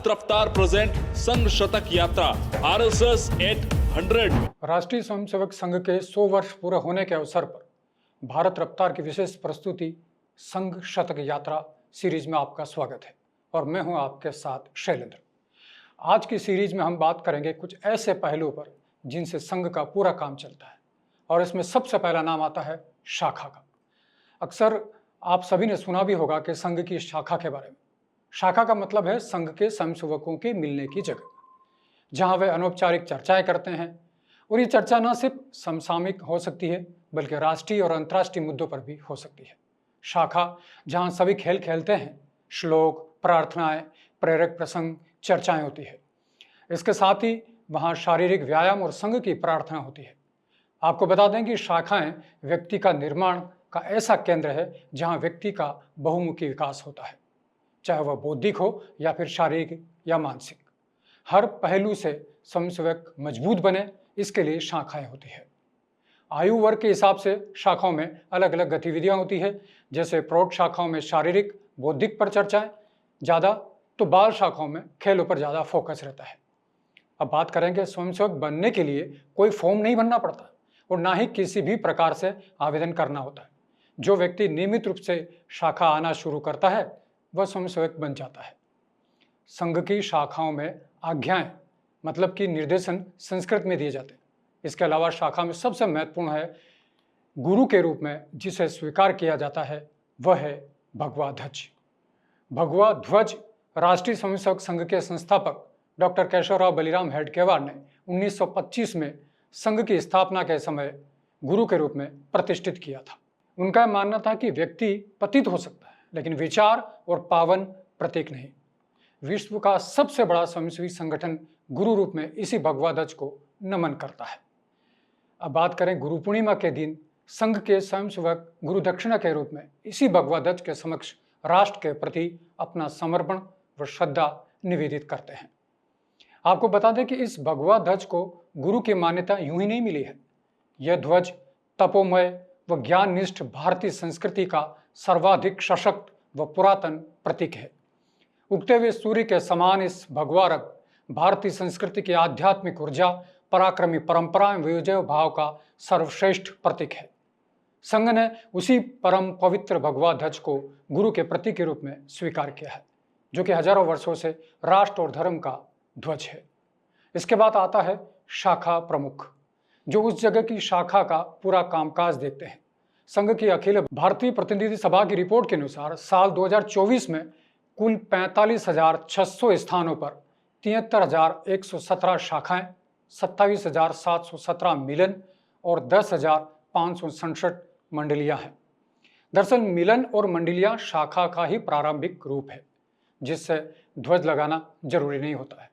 भारत रफ्तार प्रेजेंट संघ शतक यात्रा RSS 800। राष्ट्रीय स्वयंसेवक संघ के 100 वर्ष पूरे होने के अवसर पर भारत रफ्तार की विशेष प्रस्तुति संघ शतक यात्रा सीरीज में आपका स्वागत है और मैं हूं आपके साथ शैलेंद्र। आज की सीरीज में हम बात करेंगे कुछ ऐसे पहलुओं पर जिनसे संघ का पूरा काम चलता है और इसमें सबसे पहला नाम आता है शाखा का। अक्सर आप सभी ने सुना भी होगा कि संघ की शाखा के बारे में। शाखा का मतलब है संघ के स्वयंसेवकों के मिलने की जगह, जहां वे अनौपचारिक चर्चाएं करते हैं। और ये चर्चा न सिर्फ समसामयिक हो सकती है बल्कि राष्ट्रीय और अंतर्राष्ट्रीय मुद्दों पर भी हो सकती है। शाखा जहां सभी खेल खेलते हैं, श्लोक, प्रार्थनाएं, प्रेरक प्रसंग, चर्चाएं होती है। इसके साथ ही वहां शारीरिक व्यायाम और संघ की प्रार्थना होती है। आपको बता दें कि शाखाएं व्यक्ति का निर्माण का ऐसा केंद्र है जहां व्यक्ति का बहुमुखी विकास होता है, चाहे वह बौद्धिक हो या फिर शारीरिक या मानसिक। हर पहलू से स्वयंसेवक मजबूत बने, इसके लिए शाखाएं होती है। आयु वर्ग के हिसाब से शाखाओं में अलग अलग गतिविधियां होती है। जैसे प्रौढ़ शाखाओं में शारीरिक बौद्धिक पर चर्चाएं ज़्यादा, तो बाल शाखाओं में खेलों पर ज़्यादा फोकस रहता है। अब बात करेंगे स्वयंसेवक बनने के लिए कोई फॉर्म नहीं भरना पड़ता और ना ही किसी भी प्रकार से आवेदन करना होता है। जो व्यक्ति नियमित रूप से शाखा आना शुरू करता है वह स्वयंसेवक बन जाता है। संघ की शाखाओं में आज्ञाएं मतलब कि निर्देशन संस्कृत में दिए जाते हैं। इसके अलावा शाखा में सबसे महत्वपूर्ण है गुरु के रूप में जिसे स्वीकार किया जाता है, वह है भगवा ध्वज। भगवा ध्वज राष्ट्रीय स्वयंसेवक संघ के संस्थापक डॉक्टर केशवराव बलिराम हेडगेवार ने 1925 में संघ की स्थापना के समय गुरु के रूप में प्रतिष्ठित किया था। उनका मानना था कि व्यक्ति पतित हो सकता है लेकिन विचार और पावन प्रतीक नहीं। विश्व का सबसे बड़ा स्वयंसेवी संगठन गुरु रूप में इसी भगवा ध्वज को नमन करता है। अब बात करें गुरु पूर्णिमा के दिन संघ के स्वयंसेवक गुरु दक्षिणा के रूप में इसी भगवा ध्वज के समक्ष राष्ट्र के प्रति अपना समर्पण व श्रद्धा निवेदित करते हैं। आपको बता दें कि इस भगवा ध्वज को गुरु की मान्यता यूं ही नहीं मिली है। यह ध्वज तपोमय व ज्ञाननिष्ठ भारतीय संस्कृति का सर्वाधिक सशक्त व पुरातन प्रतीक है। उगते हुए सूर्य के समान इस भगवा रंग भारतीय संस्कृति की आध्यात्मिक ऊर्जा, पराक्रमी परंपरा एवं विजय भाव का सर्वश्रेष्ठ प्रतीक है। संघ ने उसी परम पवित्र भगवा ध्वज को गुरु के प्रतीक के रूप में स्वीकार किया है, जो कि हजारों वर्षों से राष्ट्र और धर्म का ध्वज है। इसके बाद आता है शाखा प्रमुख, जो उस जगह की शाखा का पूरा कामकाज देखते हैं। संघ की अखिल भारतीय प्रतिनिधि सभा की रिपोर्ट के अनुसार साल 2024 में कुल 45,600 स्थानों पर 73,117 शाखाएं, 27,717 मिलन और 10,567 मंडलियां हैं। दरअसल मिलन और मंडलियां शाखा का ही प्रारंभिक रूप है, जिससे ध्वज लगाना जरूरी नहीं होता है।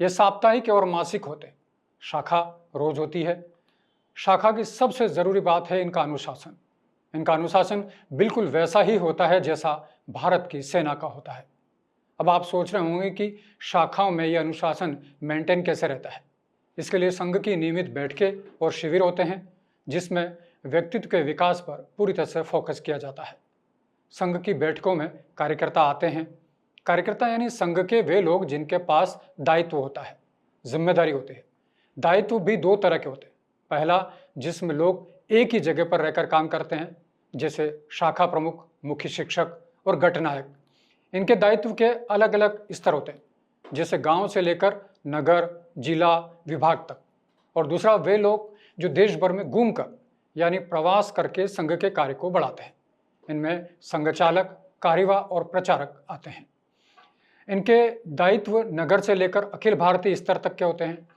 यह साप्ताहिक और मासिक होते हैं। शाखा रोज होती है। शाखा की सबसे जरूरी बात है इनका अनुशासन। इनका अनुशासन बिल्कुल वैसा ही होता है जैसा भारत की सेना का होता है। अब आप सोच रहे होंगे कि शाखाओं में यह अनुशासन मेंटेन कैसे रहता है। इसके लिए संघ की नियमित बैठकें और शिविर होते हैं, जिसमें व्यक्तित्व के विकास पर पूरी तरह से फोकस किया जाता है। संघ की बैठकों में कार्यकर्ता आते हैं। कार्यकर्ता यानी संघ के वे लोग जिनके पास दायित्व होता है, जिम्मेदारी होती है। दायित्व भी दो तरह के होते हैं। पहला, जिसमें लोग एक ही जगह पर रहकर काम करते हैं, जैसे शाखा प्रमुख, मुख्य शिक्षक और गठनायक। इनके दायित्व के अलग अलग स्तर होते हैं, जैसे गांव से लेकर नगर, जिला, विभाग तक। और दूसरा, वे लोग जो देश भर में घूमकर यानी प्रवास करके संघ के कार्य को बढ़ाते हैं। इनमें संघ चालक, कार्यवाह और प्रचारक आते हैं। इनके दायित्व नगर से लेकर अखिल भारतीय स्तर तक के होते हैं।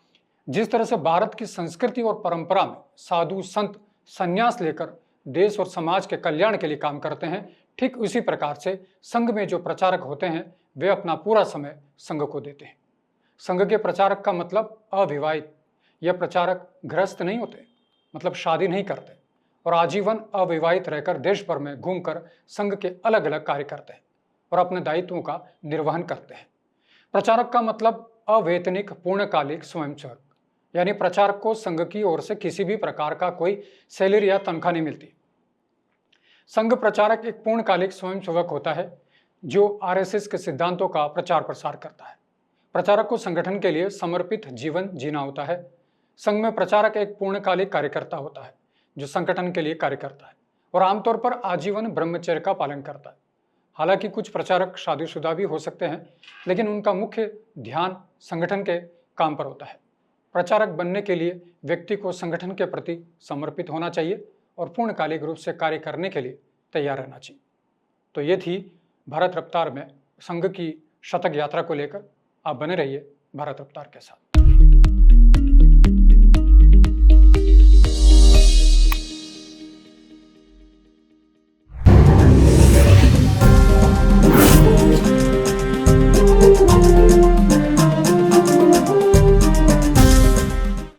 जिस तरह से भारत की संस्कृति और परंपरा में साधु संत संन्यास लेकर देश और समाज के कल्याण के लिए काम करते हैं, ठीक उसी प्रकार से संघ में जो प्रचारक होते हैं वे अपना पूरा समय संघ को देते हैं। संघ के प्रचारक का मतलब अविवाहित। यह प्रचारक गृहस्थ नहीं होते, मतलब शादी नहीं करते और आजीवन अविवाहित रहकर देश भर में घूमकर संघ के अलग अलग कार्य करते हैं और अपने दायित्वों का निर्वहन करते हैं। प्रचारक का मतलब अवेतनिक पूर्णकालिक स्वयंसेवक, यानी प्रचारक को संघ की ओर से किसी भी प्रकार का कोई सैलरी या तनख्वाह नहीं मिलती। संघ प्रचारक एक पूर्णकालिक स्वयंसेवक होता है जो आरएसएस के सिद्धांतों का प्रचार प्रसार करता है। प्रचारक को संगठन के लिए समर्पित जीवन जीना होता है। संघ में प्रचारक एक पूर्णकालिक कार्यकर्ता होता है जो संगठन के लिए कार्य करता है और आमतौर पर आजीवन ब्रह्मचर्य का पालन करता है। हालांकि कुछ प्रचारक शादीशुदा भी हो सकते हैं, लेकिन उनका मुख्य ध्यान संगठन के काम पर होता है। प्रचारक बनने के लिए व्यक्ति को संगठन के प्रति समर्पित होना चाहिए और पूर्णकालिक रूप से कार्य करने के लिए तैयार रहना चाहिए। तो ये थी भारत रफ्तार में संघ की शतक यात्रा को लेकर। आप बने रहिए भारत रफ्तार के साथ।